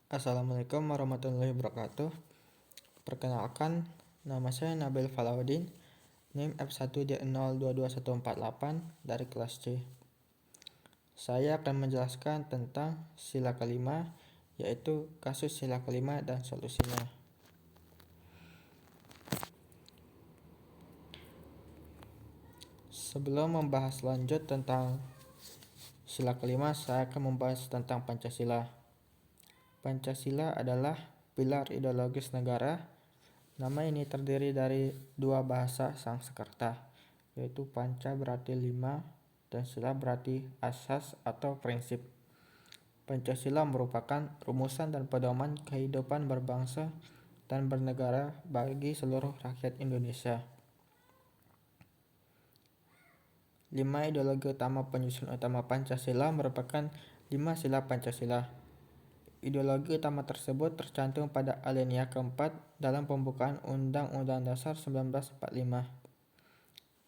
Assalamualaikum warahmatullahi wabarakatuh. Perkenalkan, nama saya Nabil Falahuddin, NIM F1D022148 dari kelas C. Saya akan menjelaskan tentang sila kelima, yaitu kasus sila kelima dan solusinya. Sebelum membahas lanjut tentang sila kelima, saya akan membahas tentang Pancasila. Pancasila adalah pilar ideologis negara. Nama ini terdiri dari dua bahasa Sanskerta, yaitu panca berarti lima dan sila berarti asas atau prinsip. Pancasila merupakan rumusan dan pedoman kehidupan berbangsa dan bernegara bagi seluruh rakyat Indonesia. 5 ideologi utama penyusun utama Pancasila merupakan 5 sila Pancasila. Ideologi utama tersebut tercantum pada alinea keempat dalam pembukaan Undang-Undang Dasar 1945.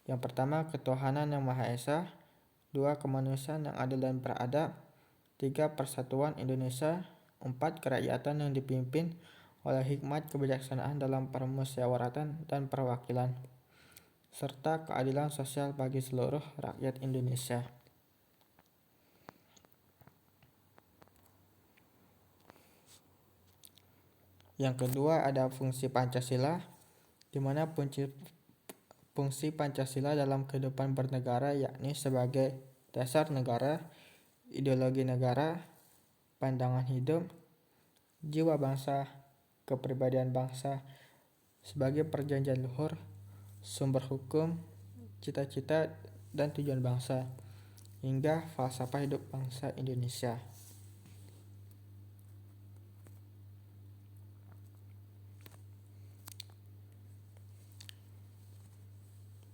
Yang pertama, ketuhanan yang Maha Esa. 2, kemanusiaan yang adil dan beradab. 3, persatuan Indonesia. 4, kerakyatan yang dipimpin oleh hikmat kebijaksanaan dalam permusyawaratan dan perwakilan, serta keadilan sosial bagi seluruh rakyat Indonesia. Yang kedua ada fungsi Pancasila, di mana fungsi Pancasila dalam kehidupan bernegara yakni sebagai dasar negara, ideologi negara, pandangan hidup, jiwa bangsa, kepribadian bangsa, sebagai perjanjian luhur, sumber hukum, cita-cita dan tujuan bangsa, hingga falsafah hidup bangsa Indonesia.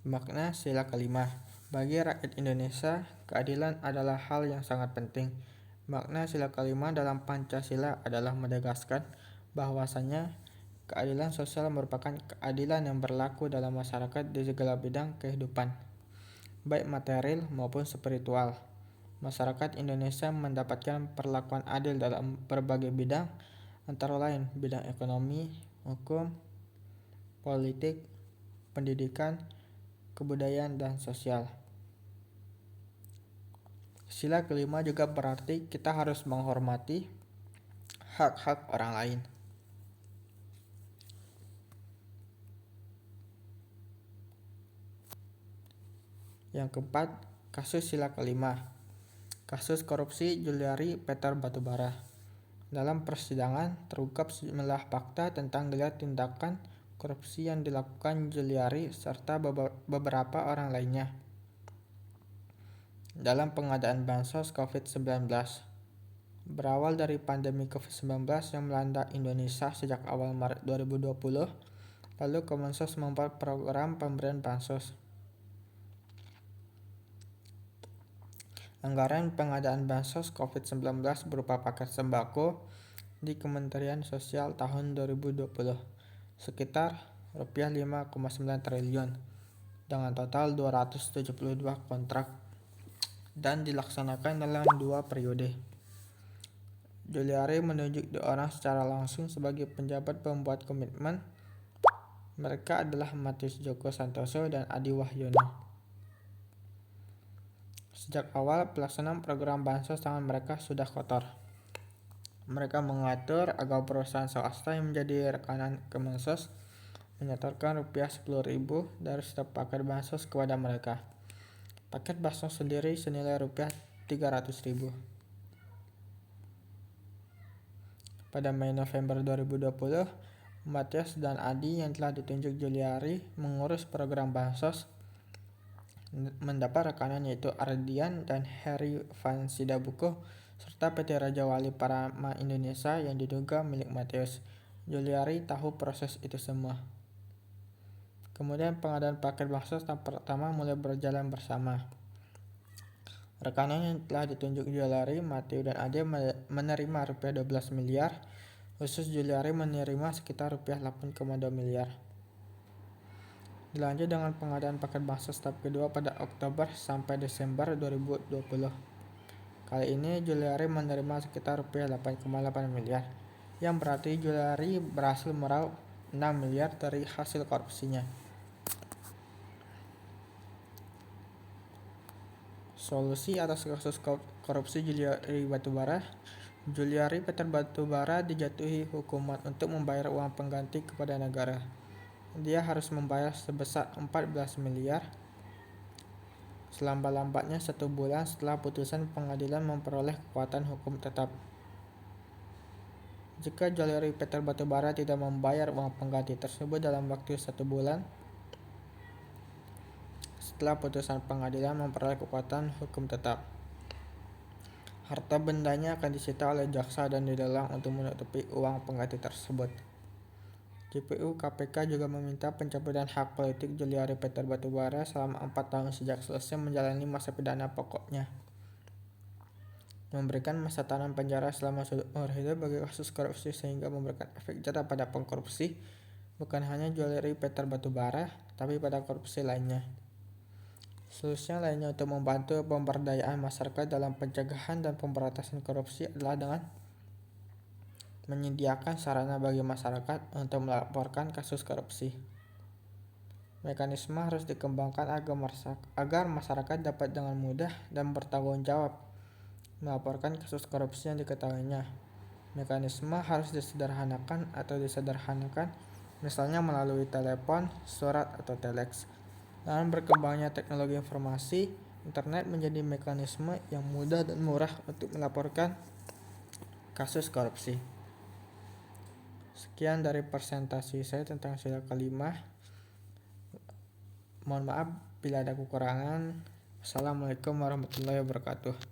Makna sila kelima. Bagi rakyat Indonesia, keadilan adalah hal yang sangat penting. Makna sila kelima dalam Pancasila adalah menegaskan bahwasannya keadilan sosial merupakan keadilan yang berlaku dalam masyarakat di segala bidang kehidupan, baik material maupun spiritual. Masyarakat Indonesia mendapatkan perlakuan adil dalam berbagai bidang, antara lain bidang ekonomi, hukum, politik, pendidikan, kebudayaan, dan sosial. Sila kelima juga berarti kita harus menghormati hak-hak orang lain. Yang keempat, kasus sila kelima. Kasus korupsi Juliari Peter Batubara. Dalam persidangan terungkap sejumlah fakta tentang geliat tindakan korupsi yang dilakukan Juliari serta beberapa orang lainnya dalam pengadaan bansos COVID-19. Berawal dari pandemi COVID-19 yang melanda Indonesia sejak awal Maret 2020, lalu Kemensos membuat program pemberian bansos. Anggaran pengadaan bansos COVID-19 berupa paket sembako di Kementerian Sosial tahun 2020 sekitar Rp5,9 triliun dengan total 272 kontrak dan dilaksanakan dalam 2 periode. Juliari menunjuk 2 orang secara langsung sebagai penjabat pembuat komitmen. Mereka adalah Matius Djoko Santoso dan Adi Wahyono. Sejak awal pelaksanaan program bansos tangan mereka sudah kotor. Mereka mengatur agar perusahaan swasta yang menjadi rekanan Kemensos menyetorkan Rp10.000 dari setiap paket bansos kepada mereka. Paket bansos sendiri senilai Rp300.000. Pada Mei November 2020, Matias dan Adi yang telah ditunjuk Juliari mengurus program bansos mendapat rekanan yaitu Ardian dan Heri Van Sidabuko serta PT Raja Wali Parama Indonesia yang diduga milik Matius. Juliari tahu proses itu semua. Kemudian pengadaan paket bansos tahap pertama mulai berjalan bersama. Rekanan yang telah ditunjuk Juliari, Matius dan Ade menerima Rp12 miliar, khusus Juliari menerima sekitar Rp8,2 miliar. Dilanjut dengan pengadaan paket bansos tahap kedua pada Oktober sampai Desember 2020. Kali ini Juliari menerima sekitar Rp8,8 miliar. yang berarti Juliari berhasil meraup 6 miliar dari hasil korupsinya. Solusi atas kasus korupsi Juliari Batubara. Juliari Peter Batubara dijatuhi hukuman untuk membayar uang pengganti kepada negara. Dia harus membayar sebesar 14 miliar selambat-lambatnya 1 bulan setelah putusan pengadilan memperoleh kekuatan hukum tetap. Jika Juliari Peter Batubara tidak membayar uang pengganti tersebut dalam waktu 1 bulan setelah putusan pengadilan memperoleh kekuatan hukum tetap, harta bendanya akan disita oleh jaksa dan dilelang untuk menutupi uang pengganti tersebut. JPU KPK juga meminta pencabutan hak politik Juliari Peter Batubara selama 4 tahun sejak selesai menjalani masa pidana pokoknya. Memberikan masa tahanan penjara selama seumur hidup bagi kasus korupsi sehingga memberikan efek jerah pada pengkorupsi, bukan hanya Juliari Peter Batubara, tapi pada korupsi lainnya. Solusinya lainnya untuk membantu pemberdayaan masyarakat dalam pencegahan dan pemberantasan korupsi adalah dengan menyediakan sarana bagi masyarakat untuk melaporkan kasus korupsi. Mekanisme harus dikembangkan agar masyarakat dapat dengan mudah dan bertanggung jawab melaporkan kasus korupsi yang diketahuinya. Mekanisme harus disederhanakan, misalnya melalui telepon, surat, atau telex. Dengan berkembangnya teknologi informasi, internet menjadi mekanisme yang mudah dan murah untuk melaporkan kasus korupsi. Sekian dari presentasi saya tentang sila kelima. Mohon maaf bila ada kekurangan. Assalamualaikum warahmatullahi wabarakatuh.